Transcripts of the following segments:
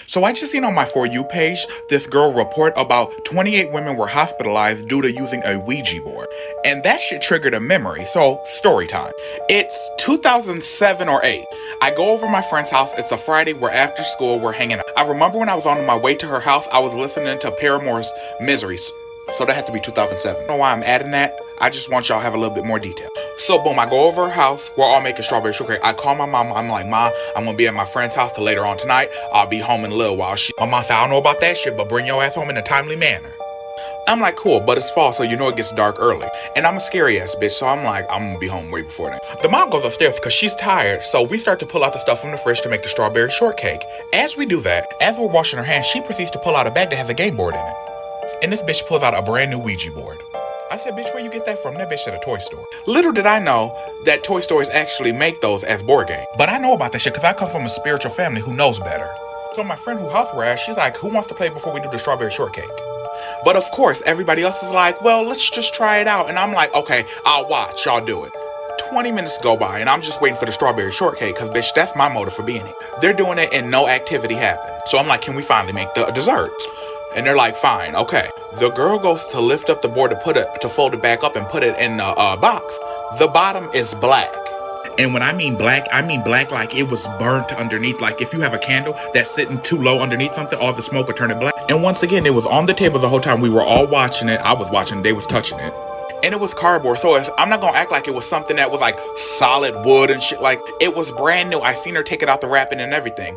So I just seen on my For You page this girl report about 28 women were hospitalized due to using a Ouija board. And that shit triggered a memory. So, story time. It's 2007 or 8. I go over my friend's house. It's a Friday. We're after school. We're hanging out. I remember when I was on my way to her house, I was listening to Paramore's Miseries. So that had to be 2007. I don't know why I'm adding that. I just want y'all to have a little bit more detail. So boom, I go over her house. We're all making strawberry shortcake. I call my mom. I'm like, Mom, I'm gonna be at my friend's house till later on tonight. I'll be home in a little while. My mom said, I don't know about that shit, but bring your ass home in a timely manner. I'm like, cool, but it's fall, so you know it gets dark early. And I'm a scary ass bitch, so I'm like, I'm gonna be home way before then. The mom goes upstairs because she's tired, so we start to pull out the stuff from the fridge to make the strawberry shortcake. As we do that, as we're washing her hands, she proceeds to pull out a bag that has a game board in it. And this bitch pulls out a brand new Ouija board. I said, bitch, where you get that from? That bitch at a toy store. Little did I know that toy stores actually make those as board games. But I know about that shit because I come from a spiritual family who knows better. So my friend who house we're at, she's like, who wants to play before we do the strawberry shortcake? But of course, everybody else is like, well, let's just try it out. And I'm like, okay, I'll watch. Y'all do it. 20 minutes go by and I'm just waiting for the strawberry shortcake because, bitch, that's my motive for being here. They're doing it and no activity happened. So I'm like, can we finally make the dessert? And they're like, fine, okay. The girl goes to lift up the board to fold it back up and put it in the box. The bottom is black. And when I mean black like it was burnt underneath. Like if you have a candle that's sitting too low underneath something, all the smoke would turn it black. And once again, it was on the table the whole time. We were all watching it. I was watching, they was touching it. And it was cardboard, so I'm not gonna act like it was something that was like solid wood and shit. Like, it was brand new. I seen her take it out the wrapping and everything.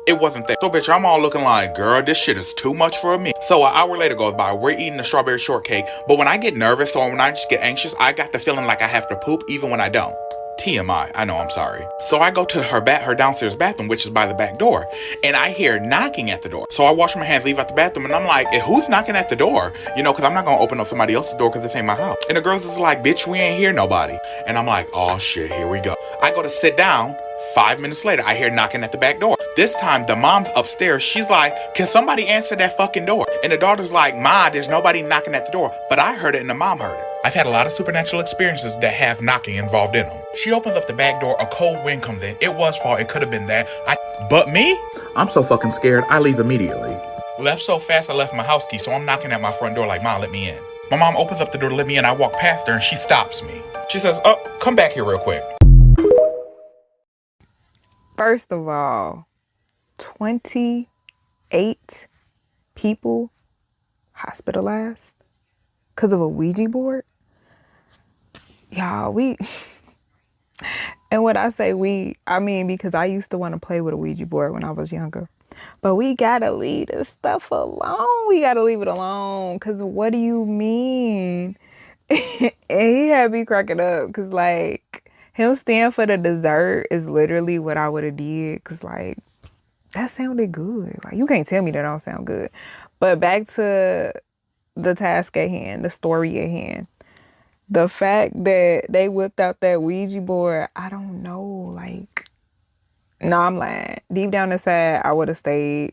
It wasn't there. So, bitch, I'm all looking like, girl, this shit is too much for me. So, an hour later goes by. We're eating the strawberry shortcake. But when I get nervous or when I just get anxious, I got the feeling like I have to poop even when I don't. TMI. I know, I'm sorry. So I go to her downstairs bathroom, which is by the back door, and I hear knocking at the door. So I wash my hands, leave out the bathroom, and I'm like, who's knocking at the door? You know, because I'm not going to open up somebody else's door because this ain't my house. And the girls is like, bitch, we ain't hear nobody. And I'm like, oh shit, here we go. I go to sit down. 5 minutes later, I hear knocking at the back door. This time, the mom's upstairs. She's like, can somebody answer that fucking door? And the daughter's like, Ma, there's nobody knocking at the door. But I heard it and the mom heard it. I've had a lot of supernatural experiences that have knocking involved in them. She opens up the back door, a cold wind comes in. It was fall, it could have been that. But me? I'm so fucking scared, I leave immediately. Left so fast, I left my house key, so I'm knocking at my front door like, Mom, let me in. My mom opens up the door to let me in. I walk past her and she stops me. She says, oh, come back here real quick. First of all, 28 people hospitalized because of a Ouija board. Y'all, and when I say we, I mean because I used to want to play with a Ouija board when I was younger. But we gotta leave this stuff alone. We gotta leave it alone. Because what do you mean? And he had me cracking up because, like, him staying for the dessert is literally what I would have did. Because, like, that sounded good. Like, you can't tell me that don't sound good. But back to the task at hand, the story at hand. The fact that they whipped out that Ouija board, I don't know. Like, no, I'm lying. Deep down inside, I would have stayed.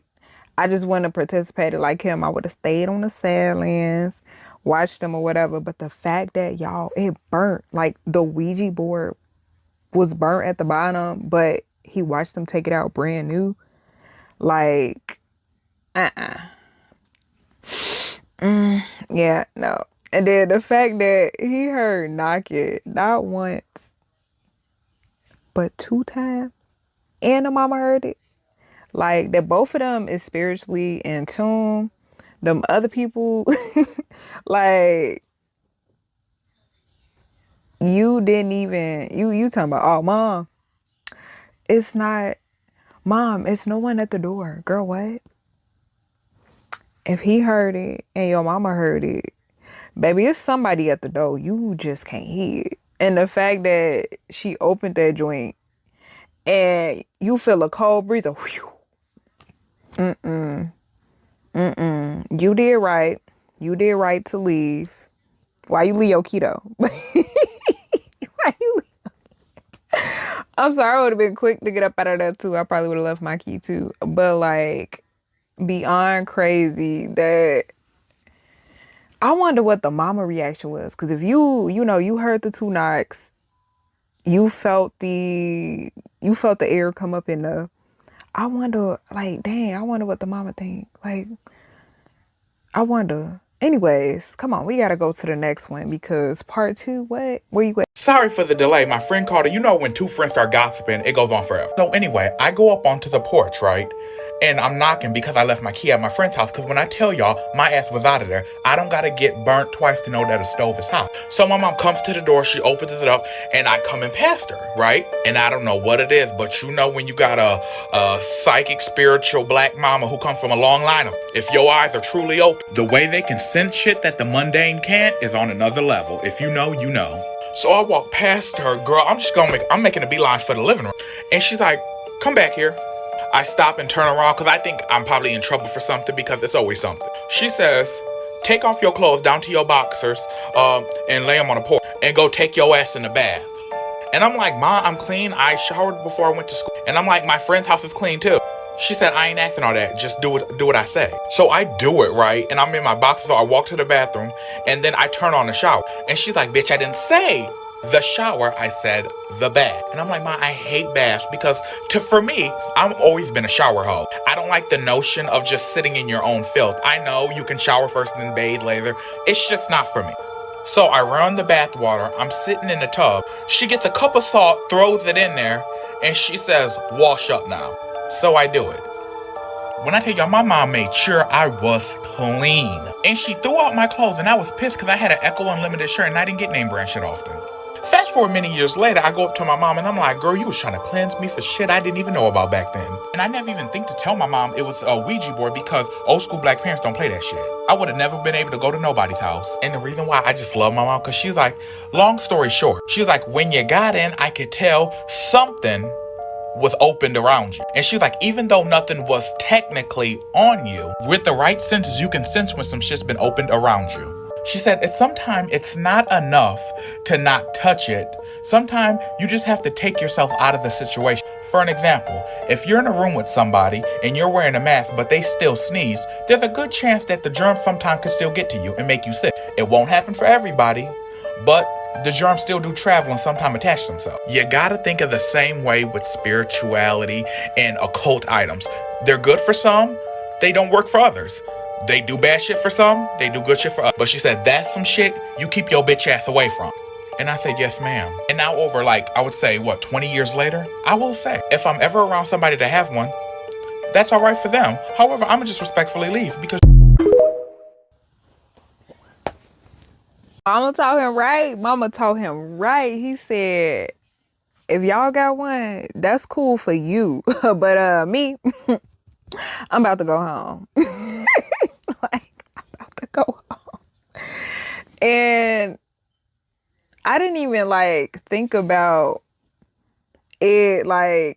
I just wouldn't have participated like him. I would have stayed on the sidelines, watched them or whatever. But the fact that, y'all, it burnt. Like, the Ouija board was burnt at the bottom, but he watched them take it out brand new. Like, yeah, no. And then the fact that he heard knocking not once, but 2 times, and the mama heard it. Like, that both of them is spiritually in tune. Them other people, like, you didn't even, you talking about, oh, Mom, it's not, Mom, it's no one at the door. Girl, what? If he heard it and your mama heard it, baby, it's somebody at the door. You just can't hear it. And the fact that she opened that joint and you feel a cold breeze of whew. You did right. You did right to leave. Why you leave your keto? Why you leave? I'm sorry, I would have been quick to get up out of that too. I probably would have left my key too. But, like, beyond crazy that I wonder what the mama reaction was. Because if you heard the 2 knocks, you felt the air come up in the, I wonder, like, dang, I wonder what the mama think. Like, I wonder. Anyways, come on, we gotta go to the next one because part two, what? Where you at? Sorry for the delay. My friend called her. You know, when two friends start gossiping, it goes on forever. So anyway, I go up onto the porch, right? And I'm knocking because I left my key at my friend's house. Because when I tell y'all, my ass was out of there. I don't gotta get burnt twice to know that a stove is hot. So my mom comes to the door, she opens it up, and I come in past her, right? And I don't know what it is, but you know when you got a psychic, spiritual black mama who comes from a long line of, if your eyes are truly open, the way they can sense shit that the mundane can't is on another level. If you know, you know. So I walk past her, girl. I'm making a beeline for the living room. And she's like, come back here. I stop and turn around because I think I'm probably in trouble for something because it's always something. She says, take off your clothes down to your boxers and lay them on the porch and go take your ass in the bath. And I'm like, Ma, I'm clean. I showered before I went to school. And I'm like, my friend's house is clean too. She said, I ain't asking all that. Just do what I say. So I do it, right? And I'm in my boxers, so I walk to the bathroom, and then I turn on the shower. And she's like, bitch, I didn't say the shower. I said the bath. And I'm like, Ma, I hate baths because for me, I've always been a shower hoe. I don't like the notion of just sitting in your own filth. I know you can shower first and then bathe later. It's just not for me. So I run the bath water. I'm sitting in the tub. She gets a cup of salt, throws it in there, and she says, wash up now. So I do it. When I tell y'all, my mom made sure I was clean. And she threw out my clothes, and I was pissed because I had an Echo Unlimited shirt, and I didn't get name brand shit often. Fast forward many years later, I go up to my mom, and I'm like, girl, you was trying to cleanse me for shit I didn't even know about back then. And I never even think to tell my mom it was a Ouija board because old school black parents don't play that shit. I would have never been able to go to nobody's house. And the reason why I just love my mom, because she's like, long story short, she's like, when you got in, I could tell something was opened around you. And she's like, even though nothing was technically on you, with the right senses, you can sense when some shit's been opened around you. She said, sometimes it's not enough to not touch it. Sometimes you just have to take yourself out of the situation. For an example, if you're in a room with somebody and you're wearing a mask, but they still sneeze, there's a good chance that the germs sometimes could still get to you and make you sick. It won't happen for everybody, but the germs still do travel and sometimes attach themselves. You gotta think of the same way with spirituality and occult items. They're good for some, they don't work for others. They do bad shit for some, they do good shit for others. But she said, that's some shit you keep your bitch ass away from. And I said, yes, ma'am. And now over, I would say, 20 years later, I will say, if I'm ever around somebody that has one, that's all right for them. However, I'm gonna just respectfully leave because Mama told him right. Mama told him right. He said, if y'all got one, that's cool for you. But me, I'm about to go home. I'm about to go home. And I didn't even think about it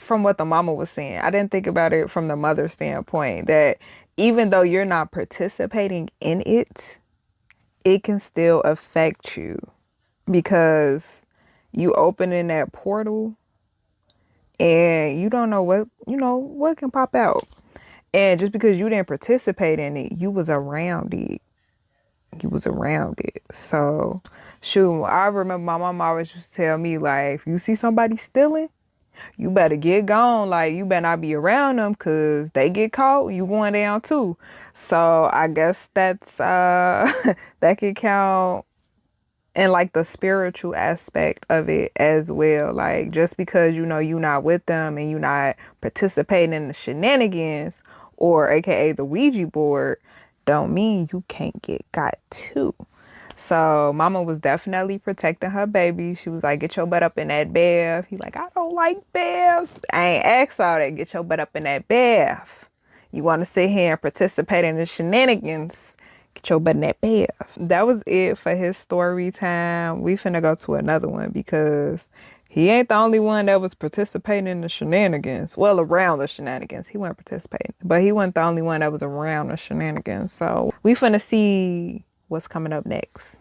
from what the mama was saying. I didn't think about it from the mother standpoint that even though you're not participating in it, it can still affect you because you opening that portal and you don't know what can pop out. And just because you didn't participate in it, you was around it. You was around it. So, shoot, I remember my mom always used to tell me, if you see somebody stealing, you better get gone. You better not be around them because they get caught, you going down too. So, I guess that's, that could count in the spiritual aspect of it as well. Just because, you're not with them and you're not participating in the shenanigans or AKA the Ouija board, don't mean you can't get got too. So mama was definitely protecting her baby. She was like, get your butt up in that bath. He I don't like baths. I ain't asked all that. Get your butt up in that bath. You want to sit here and participate in the shenanigans, get your butt in that bath. That was it for his story time. We finna go to another one because he ain't the only one that was participating in the shenanigans. Well, around the shenanigans. He wasn't participating, but he wasn't the only one that was around the shenanigans. So we finna see what's coming up next.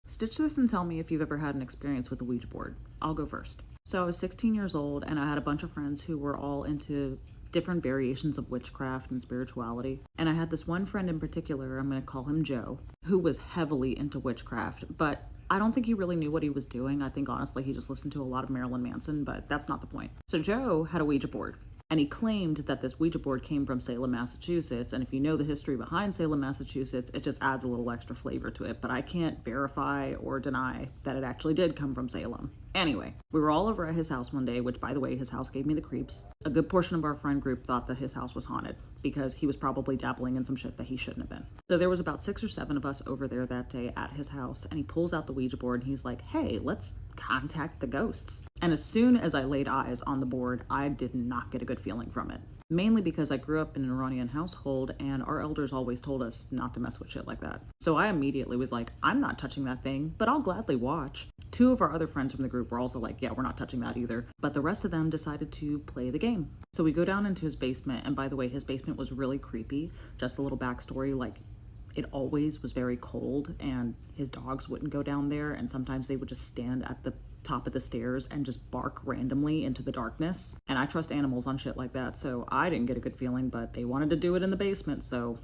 Stitch this and tell me if you've ever had an experience with a Ouija board. I'll go first. So I was 16 years old and I had a bunch of friends who were all into different variations of witchcraft and spirituality. And I had this one friend in particular, I'm going to call him Joe, who was heavily into witchcraft, but I don't think he really knew what he was doing. I think honestly he just listened to a lot of Marilyn Manson, but that's not the point. So Joe had a Ouija board. And he claimed that this Ouija board came from Salem, Massachusetts. And if you know the history behind Salem, Massachusetts, it just adds a little extra flavor to it. But I can't verify or deny that it actually did come from Salem. Anyway, we were all over at his house one day, which, by the way, his house gave me the creeps. A good portion of our friend group thought that his house was haunted because he was probably dabbling in some shit that he shouldn't have been. So there was about 6 or 7 of us over there that day at his house, and he pulls out the Ouija board and he's like, hey, let's contact the ghosts. And as soon as I laid eyes on the board, I did not get a good feeling from it. Mainly because I grew up in an Iranian household and our elders always told us not to mess with shit like that. So I immediately was like, I'm not touching that thing, but I'll gladly watch. 2 of our other friends from the group were also like, yeah, we're not touching that either. But the rest of them decided to play the game. So we go down into his basement, and by the way, his basement was really creepy. Just a little backstory, like, it always was very cold and his dogs wouldn't go down there, and sometimes they would just stand at the top of the stairs and just bark randomly into the darkness. And I trust animals on shit like that, so I didn't get a good feeling, but they wanted to do it in the basement, so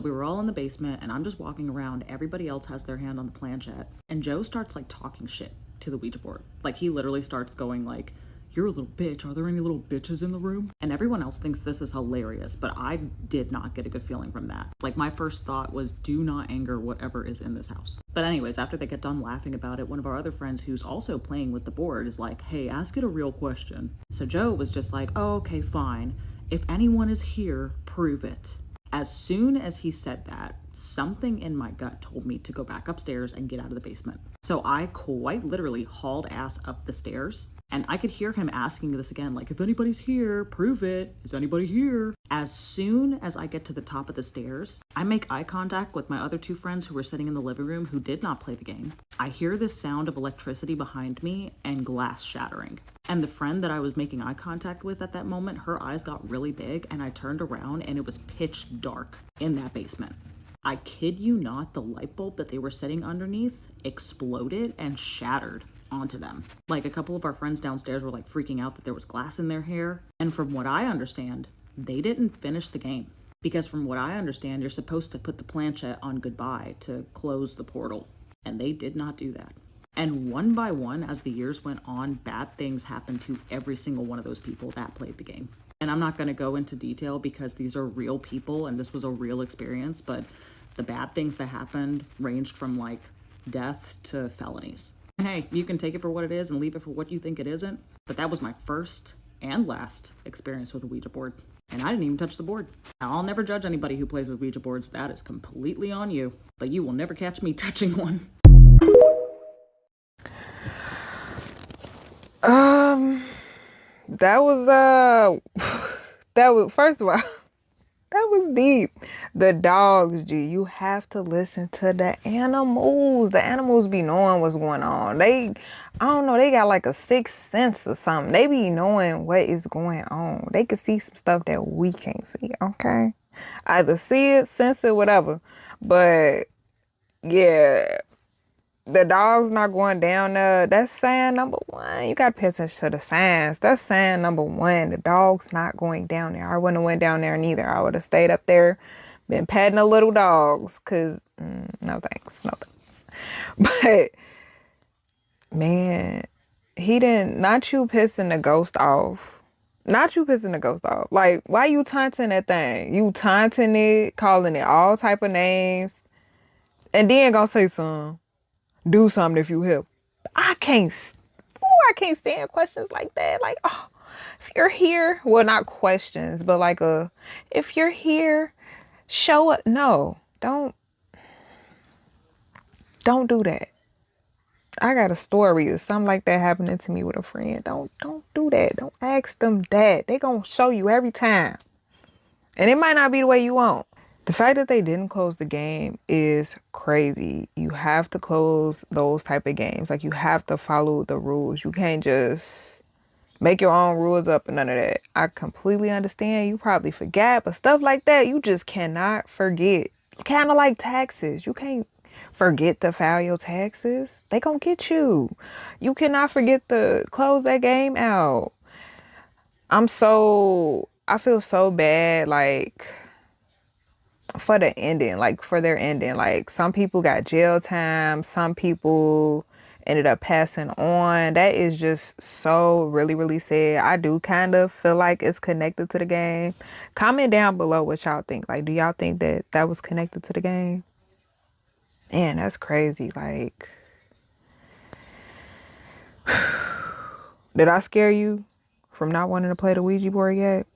we were all in the basement, and I'm just walking around. Everybody else has their hand on the planchette, and Joe starts like talking shit to the Ouija board. Like, he literally starts going like, you're a little bitch. Are there any little bitches in the room? And everyone else thinks this is hilarious, but I did not get a good feeling from that. Like, my first thought was, do not anger whatever is in this house. But anyways, after they get done laughing about it, one of our other friends who's also playing with the board is like, hey, ask it a real question. So Joe was just like, oh, okay, fine. If anyone is here, prove it. As soon as he said that, something in my gut told me to go back upstairs and get out of the basement. So I quite literally hauled ass up the stairs, and I could hear him asking this again, like, if anybody's here, prove it. Is anybody here? As soon as I get to the top of the stairs, I make eye contact with my other 2 friends who were sitting in the living room who did not play the game. I hear this sound of electricity behind me and glass shattering. And the friend that I was making eye contact with at that moment, her eyes got really big, and I turned around and it was pitch dark in that basement. I kid you not, the light bulb that they were sitting underneath exploded and shattered onto them. Like, a couple of our friends downstairs were like freaking out that there was glass in their hair. And from what I understand, they didn't finish the game. Because from what I understand, you're supposed to put the planchette on goodbye to close the portal. And they did not do that. And one by one, as the years went on, bad things happened to every single one of those people that played the game. And I'm not going to go into detail because these are real people and this was a real experience, but the bad things that happened ranged from like death to felonies. And hey, you can take it for what it is and leave it for what you think it isn't. But that was my first and last experience with a Ouija board. And I didn't even touch the board. Now, I'll never judge anybody who plays with Ouija boards. That is completely on you. But you will never catch me touching one. That was first of all, that was deep. The dogs, G, you have to listen to the animals. The animals be knowing what's going on. I don't know, they got like a sixth sense or something. They be knowing what is going on. They can see some stuff that we can't see, okay? Either see it, sense it, whatever. But yeah, the dog's not going down there. That's sign number 1. You gotta pay attention to the signs. That's sign number 1. The dog's not going down there. I wouldn't have went down there neither. I would have stayed up there, been petting the little dogs, cause no thanks. But man, he didn't. Not you pissing the ghost off. Not you pissing the ghost off. Like, why you taunting that thing? You taunting it, calling it all type of names, and then gonna say something. Do something if you help. I can't stand questions like that. Like, oh, if you're here, well, not questions, but like if you're here, show up. No, don't do that. I got a story of something like that happening to me with a friend. Don't do that. Don't ask them that. They gonna show you every time, and it might not be the way you want. The fact that they didn't close the game is crazy. You have to close those type of games. Like, you have to follow the rules. You can't just make your own rules up and none of that. I completely understand. You probably forgot, but stuff like that, you just cannot forget. Kind of like taxes. You can't forget to file your taxes. They gonna get you. You cannot forget to close that game out. I feel so bad, like, for the ending, like for their ending. Like, some people got jail time, some people ended up passing on. That is just so really, really sad. I do kind of feel like it's connected to the game. Comment down below what y'all think. Like, do y'all think that that was connected to the game? Man, that's crazy. Like, did I scare you from not wanting to play the Ouija board yet?